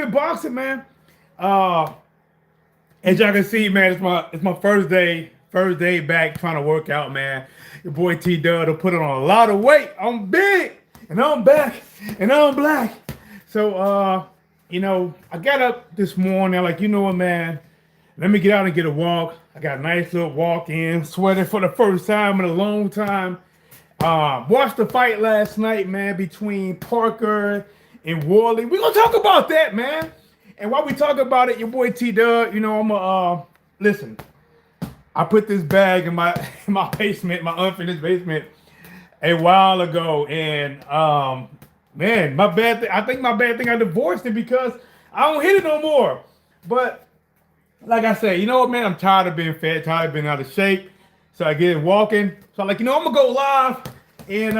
bit of boxing, man. Uh, as y'all can see, man, it's my first day back trying to work out, man. Your boy T Dub put on a lot of weight. I'm big, and I'm back, and I'm black. So, I got up this morning. I'm like, you know what, man? Let me get out and get a walk. I got a nice little walk in, sweating for the first time in a long time. Watched the fight last night, man, between Parker and Wardley. We're gonna talk about that, man. And while we talk about it, your boy T Dub, listen. I put this bag in my in my basement, my unfinished basement, a while ago, and man, my bad. I think my bad thing I divorced it because I don't hit it no more. But like I said, you know what, man? I'm tired of being fat, tired of being out of shape. So I get walking. So I'm like, I'm gonna go live and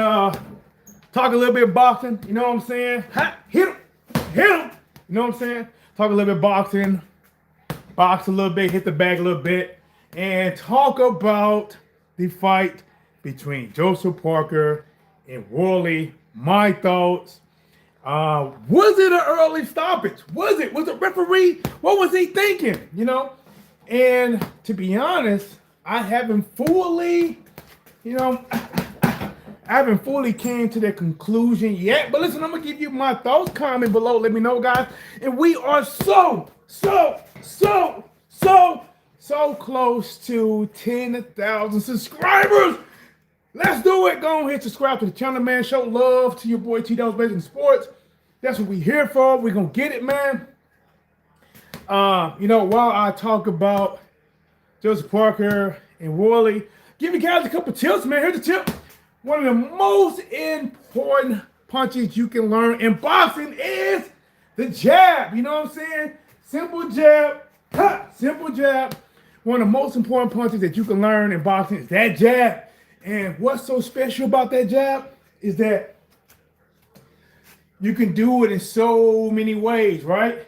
talk a little bit boxing. You know what I'm saying? Hit him. You know what I'm saying? Talk a little bit boxing, box a little bit, hit the bag a little bit, and talk about the fight between Joseph Parker and Wardley. My thoughts. Was it an early stoppage? Was it? Was the referee? What was he thinking? And to be honest, I haven't fully came to that conclusion yet. But listen, I'm gonna give you my thoughts. Comment below. Let me know, guys. And we are so close to 10,000 subscribers. Let's do it. Go ahead, subscribe to the channel, man. Show love to your boy T Whatsblazing Sports. That's what we here for. We're gonna get it, man. While I talk about Joseph Parker and Wardley, give you guys a couple tips, man. Here's the tip. One of the most important punches you can learn in boxing is the jab. You know what I'm saying? Simple jab, simple jab. One of the most important punches that you can learn in boxing is that jab. And what's so special about that jab is that you can do it in so many ways, right?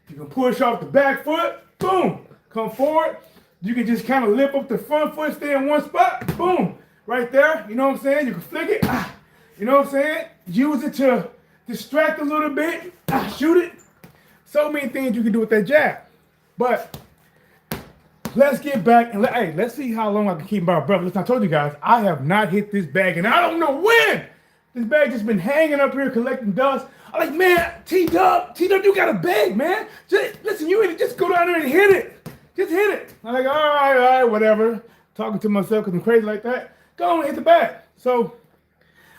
You can push off the back foot, boom, come forward. You can just kind of lift up the front foot, stay in one spot, boom, right there. You know what I'm saying? You can flick it, you know what I'm saying? Use it to distract a little bit, shoot it. So many things you can do with that jab. But let's get back and let's see how long I can keep my breath. Listen, I told you guys, I have not hit this bag, and I don't know when. This bag just been hanging up here collecting dust. I'm like, man, T-Dub, you got a bag, man. Listen, just go down there and hit it. Just hit it. I'm like, all right, whatever. Talking to myself because I'm crazy like that. Go on and hit the bag. So,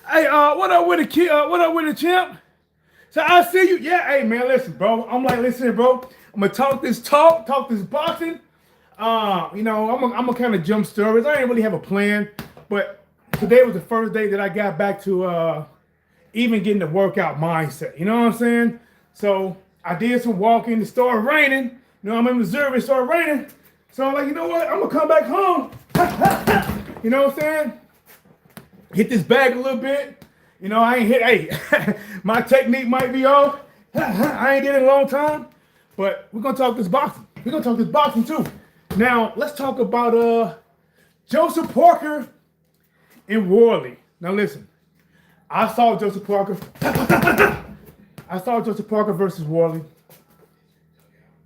hey, what up with the champ? So I see you. Yeah, hey, man, listen, bro. I'm like, listen, bro. I'm going to talk this boxing. I'm gonna kind of jump stories. I didn't really have a plan, but today was the first day that I got back to even getting the workout mindset. You know what I'm saying? So I did some walking. It started raining. I'm in Missouri. It started raining. So I'm like, you know what? I'm gonna come back home. You know what I'm saying? Hit this bag a little bit. I ain't hit. Hey, my technique might be off. I ain't did it in a long time, but we're gonna talk this boxing. We're gonna talk this boxing too. Now, let's talk about Joseph Parker and Wardley. Now, listen. I saw Joseph Parker versus Wardley.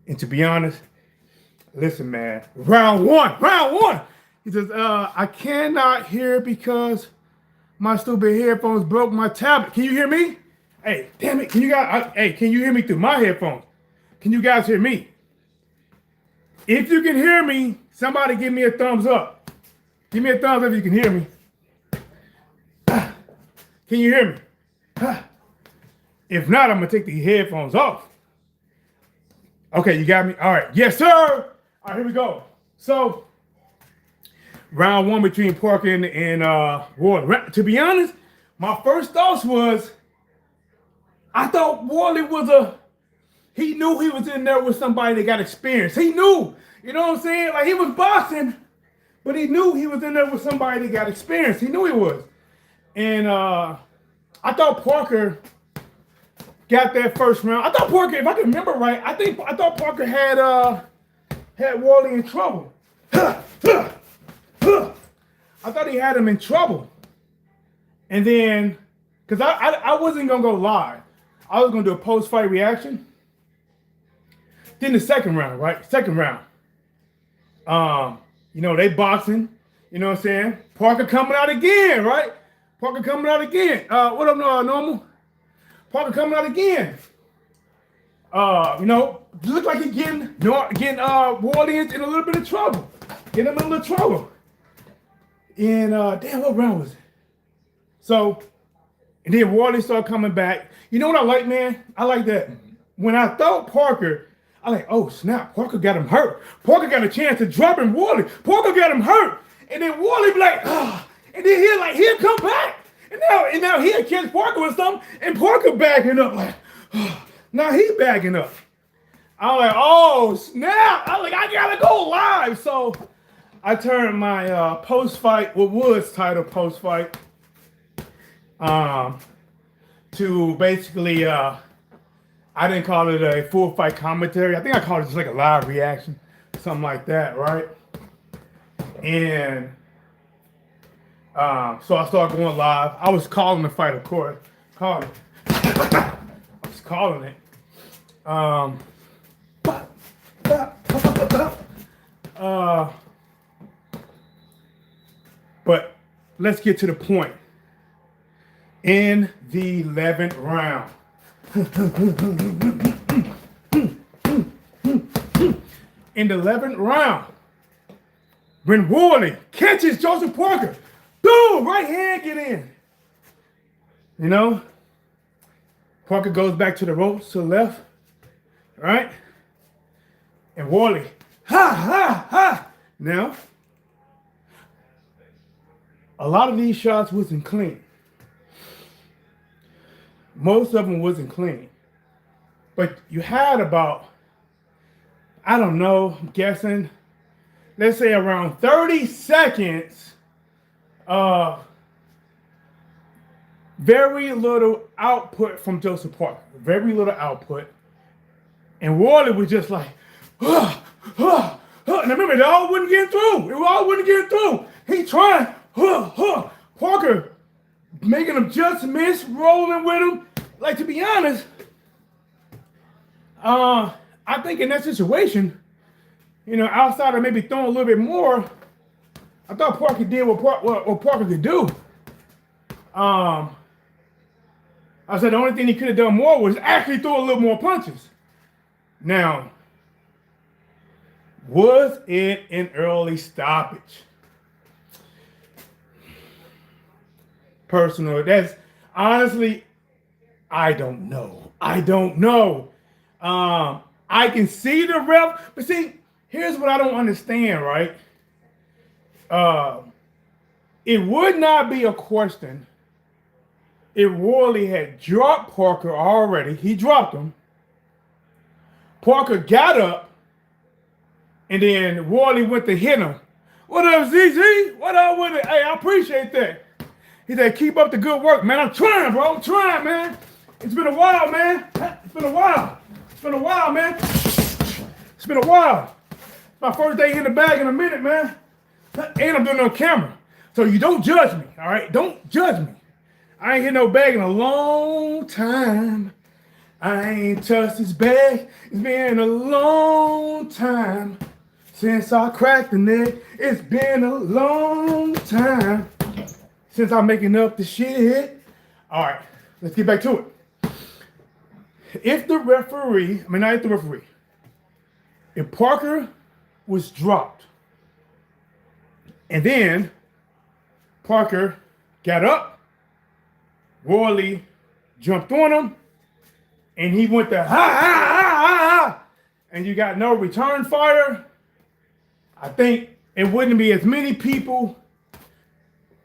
And to be honest, listen, man. Round one. He says, I cannot hear because my stupid headphones broke my tablet. Can you hear me? Hey, damn it. Can you hear me through my headphones? Can you guys hear me? If you can hear me, somebody give me a thumbs up. Give me a thumbs up if you can hear me. Can you hear me? If not, I'm going to take the headphones off. Okay, you got me? All right. Yes, sir. All right, here we go. So, round one between Parker and Wardley. To be honest, my first thoughts was, I thought Wardley he knew he was in there with somebody that got experience. He knew, you know what I'm saying? Like, he was boxing, but he knew he was in there with somebody that got experience. He knew he was. And I thought Parker got that first round. I thought Parker, if I can remember right, I thought Parker had Wardley in trouble. I thought he had him in trouble. And then, because I wasn't going to go live. I was going to do a post-fight reaction. Then the second round, right? Second round. They boxing. You know what I'm saying? Parker coming out again, right? Parker coming out again. What up, Normal? Parker coming out again. Look like he's getting Wardley in a little bit of trouble. Getting him in a little trouble. And damn, what round was it? So, and then Wardley started coming back. You know what I like, man? I like that when I thought Parker, I like, oh snap, Parker got him hurt. Parker got a chance to drop him Wardley. Parker got him hurt. And then Wardley be like, and then he'll come back. And now he'll catch Parker with something, and Parker backing up like, now he backing up. I'm like, oh snap! I gotta go live. So I turned my post-fight, what was titled post-fight, to basically, I didn't call it a full fight commentary. I think I called it just like a live reaction, something like that, right? And so I started going live. I was calling the fight, of course. I was calling it. But let's get to the point. In the 11th round. In the 11th round, when Wardley catches Joseph Parker, boom, right hand get in. You know, Parker goes back to the ropes to the left, right? And Wardley, ha. Now, a lot of these shots wasn't clean. Most of them wasn't clean. But you had about, I don't know, I'm guessing, let's say around 30 seconds of very little output from Joseph Parker. Very little output. And Wardley was just like, And I remember, they all wouldn't get through. It all wouldn't get through. He trying, Parker making adjustments, rolling with him. Like, to be honest, I think in that situation, outside of maybe throwing a little bit more, I thought Parker did what Parker could do. I said the only thing he could have done more was actually throw a little more punches. Now, was it an early stoppage? Personal, that's honestly, I don't know. I can see the ref, but see, here's what I don't understand, right? It would not be a question if Wardley had dropped Parker already. He dropped him. Parker got up, and then Wardley went to hit him. What up, ZZ? What up with it? Hey, I appreciate that. He said, keep up the good work, man. I'm trying, bro. I'm trying, man. It's been a while, man. It's been a while, man. It's been a while. My first day in the bag in a minute, man. And I'm doing it on camera. So you don't judge me, all right? Don't judge me. I ain't hit no bag in a long time. I ain't touched this bag. It's been a long time since I cracked the neck. It's been a long time since I'm making up the shit. All right, let's get back to it. If Parker was dropped, and then Parker got up, Wardley jumped on him, and he went to ha, and you got no return fire, I think it wouldn't be as many people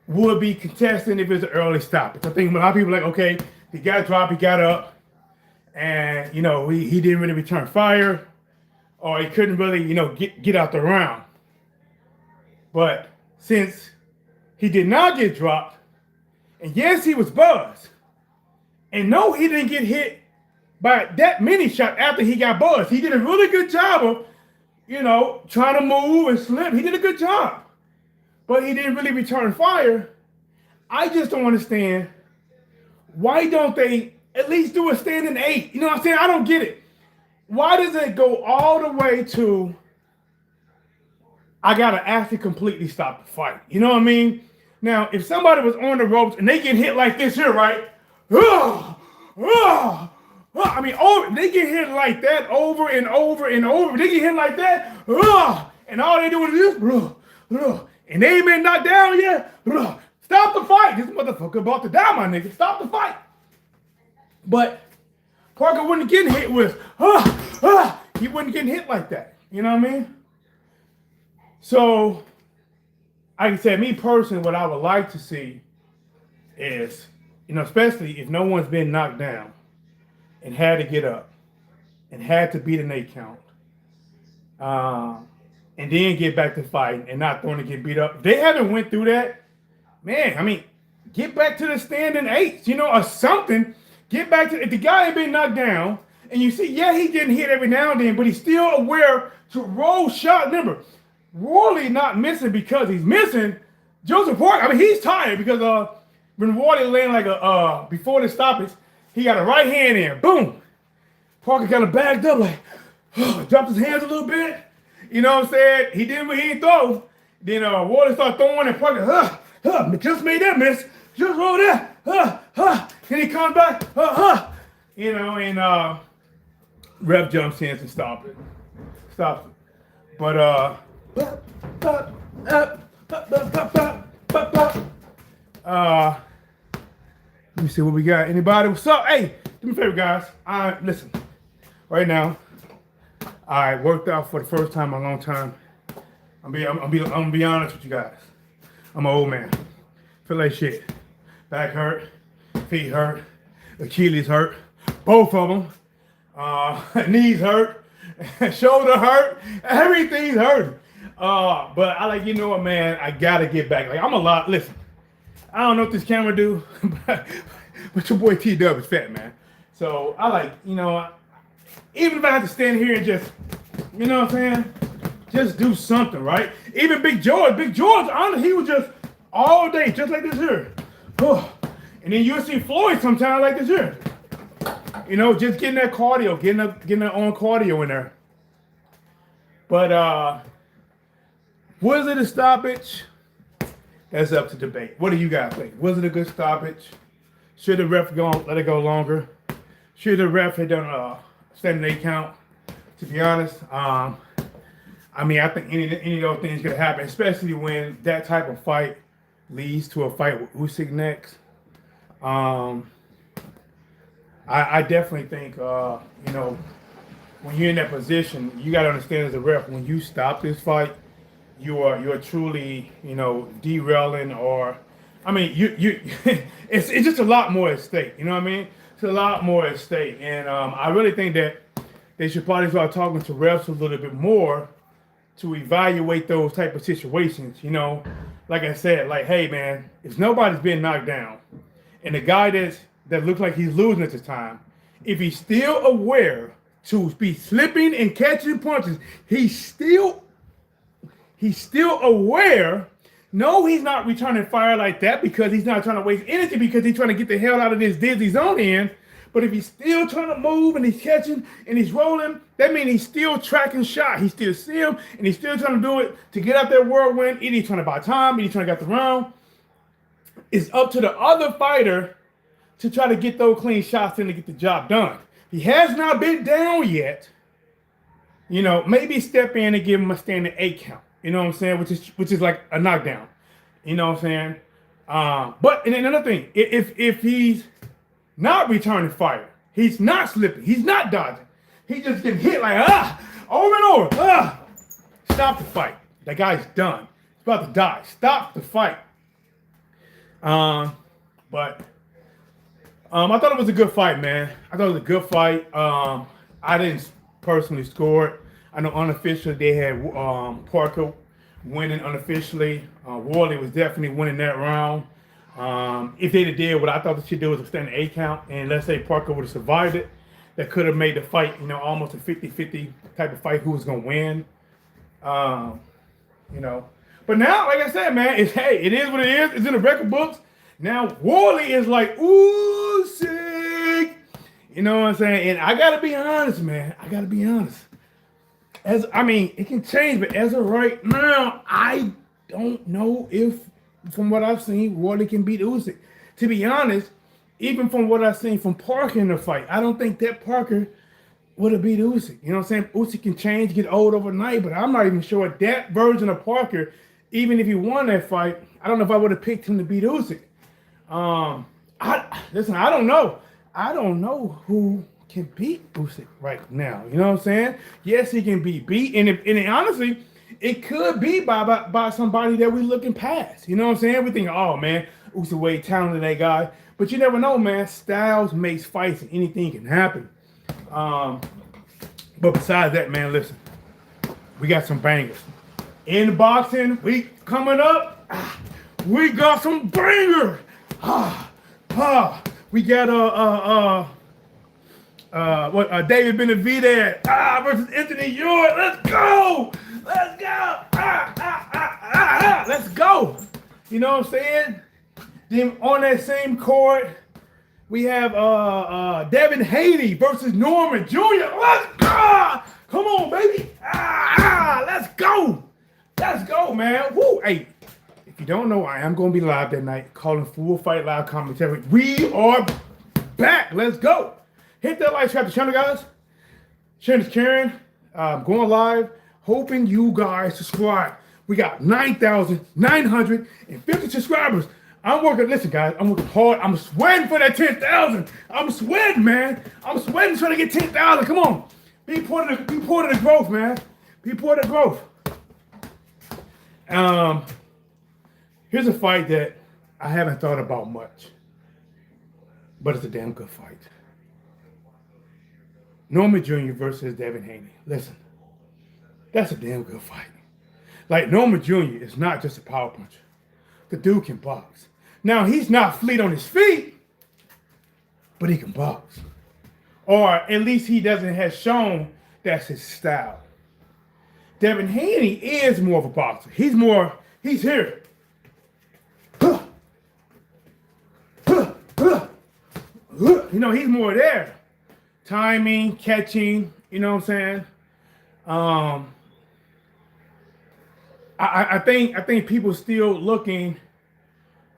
would be contesting if it's an early stoppage. I think a lot of people are like, okay, he got dropped, he got up, and he didn't really return fire, or he couldn't really, get out the round. But since he did not get dropped, and yes, he was buzzed, and no, he didn't get hit by that many shots after he got buzzed. He did a really good job of, trying to move and slip. He did a good job, but he didn't really return fire. I just don't understand, why don't they at least do a standing 8? You know what I'm saying? I don't get it. why does it go all the way to I gotta actually completely stop the fight? You know what I mean? Now, if somebody was on the ropes and they get hit like this here, right? I mean, they get hit like that over and over and over. They get hit like that, and all they do is this, and they ain't been knocked down yet. Stop the fight. This motherfucker about to die, my nigga. Stop the fight. But Parker wasn't getting hit with, he wasn't getting hit like that. You know what I mean? So, like I said, me personally, what I would like to see is, especially if no one's been knocked down and had to get up and had to beat an 8 count, and then get back to fighting and not going to get beat up. If they haven't went through that, man, I mean, get back to the standing 8s, or something. Get back to, if the guy ain't been knocked down, and you see, yeah, he getting hit every now and then, but he's still aware to roll shot. Remember, Wardley not missing because he's missing. Joseph Parker, I mean, he's tired because when Wardley laying like before the stoppage, he got a right hand in, boom. Parker kind of backed up, like, dropped his hands a little bit. You know what I'm saying? He didn't throw. Then Wardley started throwing, and Parker, just made that miss. Just roll that, Then he comes back, and Ref jumps in and stops it. But let me see what we got. Anybody? What's up? Hey, do me a favor, guys. Listen. Right now, I worked out for the first time in a long time. I'm gonna be honest with you guys. I'm an old man. Feel like shit. Back hurt, feet hurt, Achilles hurt, both of them. Knees hurt, shoulder hurt, everything's hurt. But I like, you know what, man? I gotta get back. Like, listen, I don't know what this camera do, but your boy T-Dub is fat, man. So I like, even if I have to stand here and just, you know what I'm saying? Just do something, right? Even Big George, honestly, he was just all day, just like this here. And then you'll see Floyd sometimes like this here. Just getting that cardio, getting that on cardio in there. But was it a stoppage? That's up to debate. What do you guys think? Was it a good stoppage? Should the ref let it go longer? Should the ref have done a standing 8 count? To be honest, I think any of those things could happen, especially when that type of fight leads to a fight with Usyk next. I definitely think, when you're in that position, you got to understand as a ref, when you stop this fight, you're truly, derailing, or, it's just a lot more at stake. You know what I mean? It's a lot more at stake, and I really think that they should probably start talking to refs a little bit more to evaluate those type of situations. Like I said, like, hey man, if nobody's been knocked down, and the guy that looks like he's losing at this time, if he's still aware to be slipping and catching punches, he's still aware. No, he's not returning fire like that because he's not trying to waste energy, because he's trying to get the hell out of this dizzy zone in. But if he's still trying to move and he's catching and he's rolling, that means he's still tracking shot. He still see him and he's still trying to do it to get out that whirlwind. Either he's trying to buy time, either he's trying to get the round. It's up to the other fighter to try to get those clean shots in to get the job done. He has not been down yet. Maybe step in and give him a standing 8 count. You know what I'm saying? Which is like a knockdown. You know what I'm saying? But and then another thing, if he's not returning fire, he's not slipping, he's not dodging, he's just getting hit like over and over. Stop the fight. That guy's done. He's about to die. Stop the fight. But I thought it was a good fight, man. I thought it was a good fight. I didn't personally score it. I know unofficially they had Parker winning unofficially. Wardley was definitely winning that round. If they'd have did what I thought they should do was a standing 8 count, and let's say Parker would have survived it, that could have made the fight, almost a 50-50 type of fight, who was going to win. But now, like I said, man, it is what it is. It's in the record books. Now, Wardley is like, Usyk. You know what I'm saying? And I gotta be honest, man. I gotta be honest. It can change, but as of right now, I don't know if, from what I've seen, Wardley can beat Usyk. To be honest, even from what I've seen from Parker in the fight, I don't think that Parker would have beat Usyk. You know what I'm saying? Usyk can change, get old overnight, but I'm not even sure that version of Parker, even if he won that fight, I don't know if I would have picked him to beat Usyk. I don't know. I don't know who can beat Usyk right now. You know what I'm saying? Yes, he can be beat, and honestly, it could be by somebody that we're looking past. You know what I'm saying? We think, oh man, Usyk way talented, that guy, but you never know, man. Styles makes fights, and anything can happen. But besides that, man, listen, we got some bangers in boxing. We coming up. We got some bangers. We got David Benavidez versus Anthony York. Let's go. Let's go. Let's go. You know what I'm saying? Then on that same court, we have Devin Haney versus Norman Jr. Let's go. Come on, baby. Let's go. Let's go, man. Woo. Hey, if you don't know, I am going to be live that night, calling Full Fight Live commentary. We are back. Let's go. Hit that like, subscribe to the channel, guys. Sharing is caring. Going live. Hoping you guys subscribe. We got 9,950 subscribers. I'm working, listen, guys, I'm working hard. I'm sweating for that 10,000. I'm sweating, man. I'm sweating trying to get 10,000. Come on. Be part of the growth, man. Be part of the growth. Here's a fight that I haven't thought about much, but it's a damn good fight. Norman Jr. versus Devin Haney. Listen, that's a damn good fight. Like, Norman Jr. is not just a power puncher. The dude can box. Now, he's not fleet on his feet, but he can box. Or at least he has shown that's his style. Devin Haney is more of a boxer. He's here. You know, he's more there. Timing, catching, you know what I'm saying? I think people still looking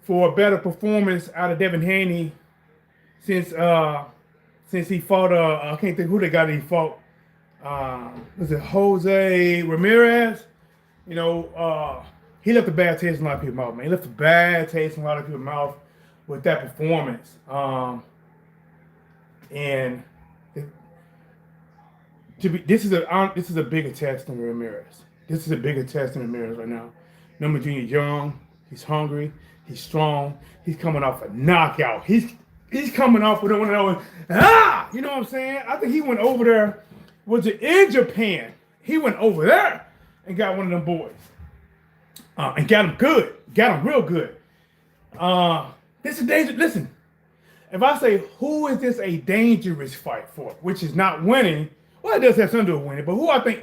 for a better performance out of Devin Haney since he fought I can't think who they got he fought. Was it Jose Ramirez? You know, he left a bad taste in a lot of people's mouth, man. He left a bad taste in a lot of people's mouth with that performance. This is a bigger test than Ramirez. This is a bigger test than Ramirez right now. Norman Jr. young, he's hungry, he's strong, he's coming off a knockout. He's coming off with one of those, you know what I'm saying? I think he went over there, was it in Japan? He went over there and got one of them boys. And got him good, got him real good. This is dangerous. Listen, if I say, who is this a dangerous fight for, which is not winning, well, it does have something to do with winning, but who I think,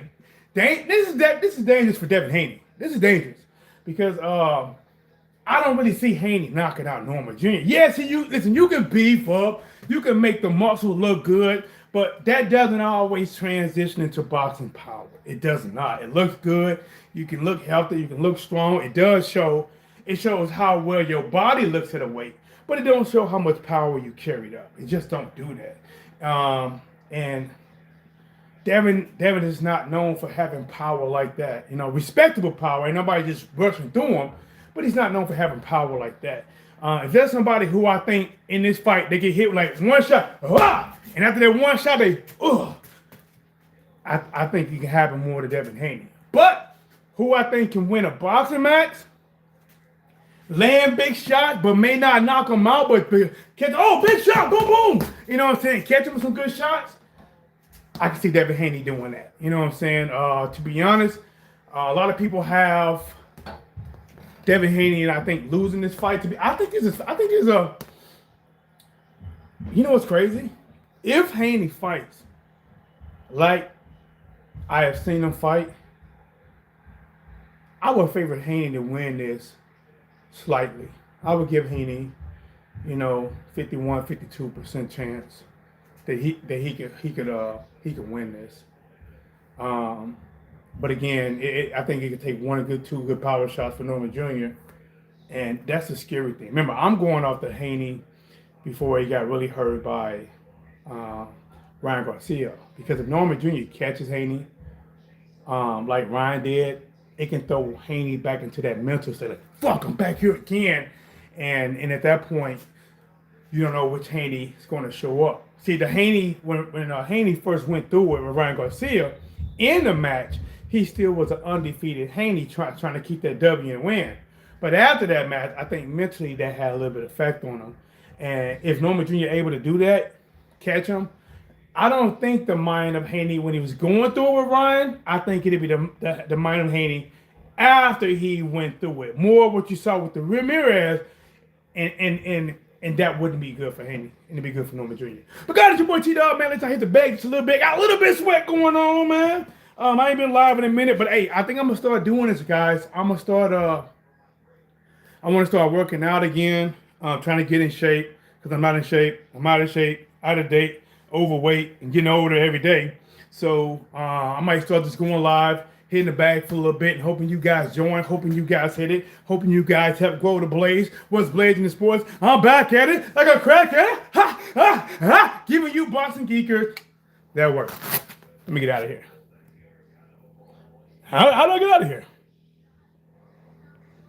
this is dangerous for Devin Haney. This is dangerous because I don't really see Haney knocking out Norman Jr. Yes, you can beef up, you can make the muscle look good, but that doesn't always transition into boxing power. It does not. It looks good. You can look healthy. You can look strong. It does show. It shows how well your body looks at a weight, but it don't show how much power you carried up. It just don't do that. And Devin is not known for having power like that. You know, respectable power. Ain't nobody just rushing through him, but he's not known for having power like that. If there's somebody who I think in this fight, they get hit with like one shot, and after that one shot, I think it can happen more to Devin Haney. But who I think can win a boxing match, land big shot, but may not knock him out, but catch, big shot, boom, boom. You know what I'm saying? Catch him with some good shots. I can see Devin Haney doing that. You know what I'm saying? To be honest, a lot of people have Devin Haney, and I think losing this fight I think there's a. You know what's crazy? If Haney fights like I have seen him fight, I would favor Haney to win this slightly. I would give Haney, 51, 52% chance that he could win this. Um, but again, I think it could take two good power shots for Norman Jr. And that's the scary thing. Remember, I'm going off the Haney before he got really hurt by uh, Ryan Garcia. Because if Norman Jr. catches Haney, like Ryan did, it can throw Haney back into that mental state, like, fuck, I'm back here again. And at that point, you don't know which Haney is going to show up. See, the Haney, when Haney first went through it with Ryan Garcia, in the match, he still was an undefeated Haney trying to keep that W and win. But after that match, I think mentally that had a little bit of effect on him. And if Norman Jr. able to do that, catch him, I don't think the mind of Haney when he was going through it with Ryan, I think it'd be the mind of Haney after he went through it. More what you saw with the Ramirez, and that wouldn't be good for Haney. And it'd be good for Norman Jr. But guys, it's your boy T-Dog, man. Let's hit the bag just a little bit. Got a little bit of sweat going on, man. I ain't been live in a minute, but hey, I think I'm gonna start doing this, guys. I want to start working out again. Trying to get in shape because I'm not in shape. I'm out of shape, out of date, overweight, and getting older every day. So I might start just going live, hitting the bag for a little bit, and hoping you guys join, hoping you guys hit it, hoping you guys help grow the blaze. What's blazing the sports? I'm back at it like a crack at it. Ha, ha, ha. Giving you boxing geekers. That works. Let me get out of here. How do I get out of here?